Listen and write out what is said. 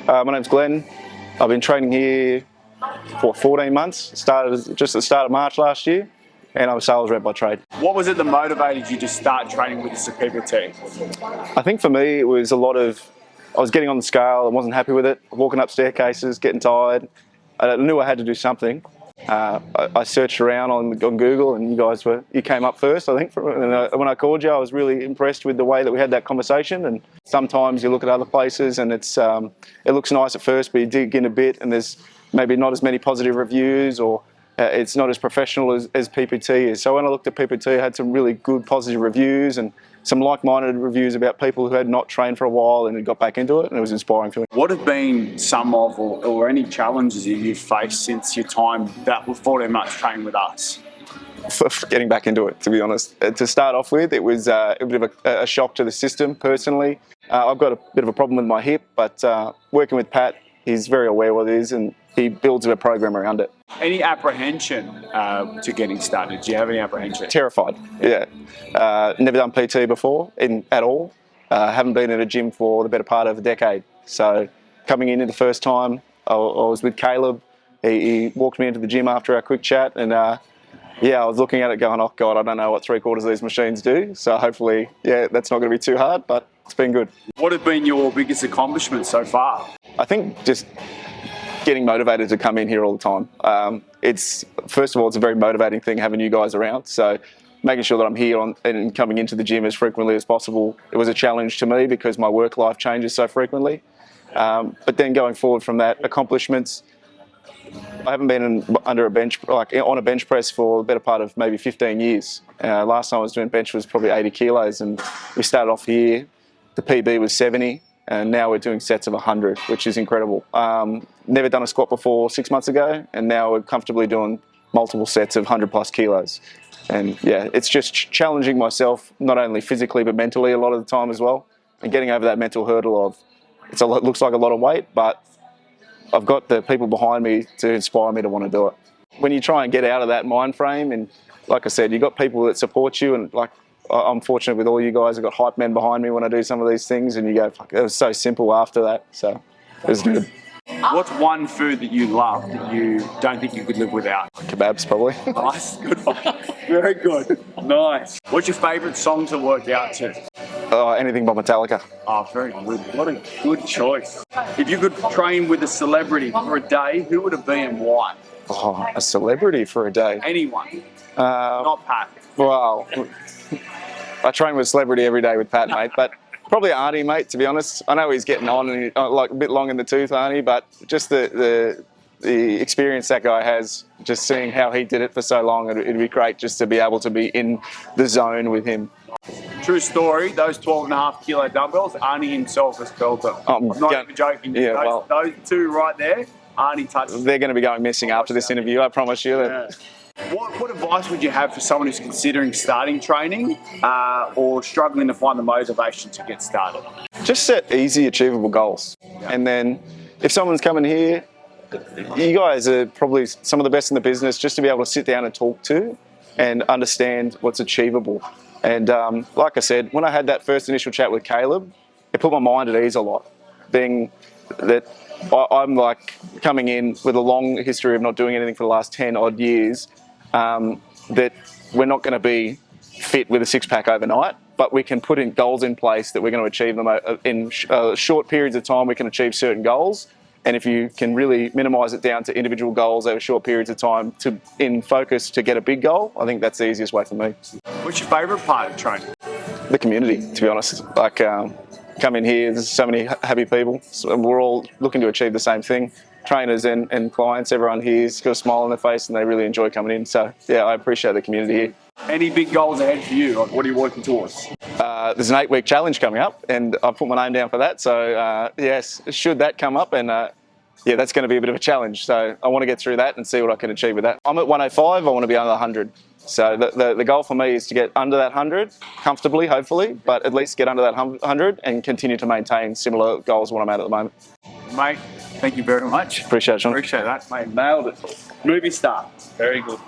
My name's Glenn. I've been training here for 14 months. Started just at the start of March last year, and I'm a sales rep by trade. What was it that motivated you to start training with the PPT? I think for me it was a lot of, I was getting on the scale, I wasn't happy with it, walking up staircases, getting tired. I knew I had to do something. I searched around on Google, and you came up first, I think. And when I called you, I was really impressed with the way that we had that conversation. And sometimes you look at other places and it looks nice at first, but you dig in a bit and there's maybe not as many positive reviews, or it's not as professional as PPT is. So when I looked at PPT, I had some really good positive reviews and some like-minded reviews about people who had not trained for a while and had got back into it, and it was inspiring for me. What have been some of, or any challenges that you've faced since your time that was 14 months training with us? Getting back into it, to be honest. To start off with, it was a bit of a shock to the system personally. I've got a bit of a problem with my hip, but working with Pat, he's very aware what it is, and he builds a program around it. Any apprehension to getting started? Do you have any apprehension? Terrified, yeah. Never done PT before at all. Haven't been in a gym for the better part of a decade. So coming in the first time, I was with Caleb. He walked me into the gym after our quick chat, and yeah, I was looking at it going, oh God, I don't know what 3/4 of these machines do. So hopefully, yeah, that's not going to be too hard, but it's been good. What have been your biggest accomplishments so far? I think just getting motivated to come in here all the time. First of all, it's a very motivating thing having you guys around. So making sure that I'm here and coming into the gym as frequently as possible. It was a challenge to me because my work life changes so frequently. But then going forward from that, accomplishments. I haven't been on a bench press for the better part of maybe 15 years. Last time I was doing bench was probably 80 kilos, and we started off here. The PB was 70. And now we're doing sets of 100, which is incredible. Never done a squat before 6 months ago, and now we're comfortably doing multiple sets of 100 plus kilos. And yeah, it's just challenging myself, not only physically, but mentally a lot of the time as well. And getting over that mental hurdle of, it looks like a lot of weight, but I've got the people behind me to inspire me to want to do it. When you try and get out of that mind frame, and like I said, you've got people that support you, and like, I'm fortunate with all you guys. I've got hype men behind me when I do some of these things, and you go, fuck, it was so simple after that. So it was good. What's one food that you love that you don't think you could live without? Kebabs, probably. Nice, good one. Very good. Nice. What's your favourite song to work out to? Anything by Metallica. Oh, very good. What a good choice. If you could train with a celebrity for a day, who would it be and why? Oh, a celebrity for a day? Anyone. Not Pat. Well, I train with a celebrity every day with Pat, mate, but probably Arnie, mate, to be honest. I know he's getting on and like a bit long in the tooth, Arnie, but just the experience that guy has, just seeing how he did it for so long, it'd be great just to be able to be in the zone with him. True story, those 12.5 kilo dumbbells, Arnie himself has built them. I'm not even joking. Yeah, those two right there, Arnie touched them. They're going to be going missing after this interview, I promise you. Yeah. What advice would you have for someone who's considering starting training or struggling to find the motivation to get started? Just set easy, achievable goals. And then if someone's coming here, you guys are probably some of the best in the business just to be able to sit down and talk to and understand what's achievable. And like I said, when I had that first initial chat with Caleb, it put my mind at ease a lot, being that I'm like coming in with a long history of not doing anything for the last 10 odd years. That we're not going to be fit with a six-pack overnight, but we can put in goals in place that we're going to achieve them in short periods of time. We can achieve certain goals, and if you can really minimise it down to individual goals over short periods of time in focus to get a big goal, I think that's the easiest way for me. What's your favourite part of training? The community, to be honest. Like come in here, there's so many happy people. So we're all looking to achieve the same thing. Trainers and clients, everyone here's got a smile on their face and they really enjoy coming in. So yeah, I appreciate the community here. Any big goals ahead for you? Like, what are you working towards? There's an 8-week challenge coming up, and I've put my name down for that. So yes, should that come up, and yeah, that's going to be a bit of a challenge. So I want to get through that and see what I can achieve with that. I'm at 105, I want to be under 100. So the goal for me is to get under that 100 comfortably, hopefully, but at least get under that 100 and continue to maintain similar goals what I'm at the moment. Mate, thank you very much. Appreciate it, Sean. Appreciate that, mate. Nailed it. Movie star. Very good.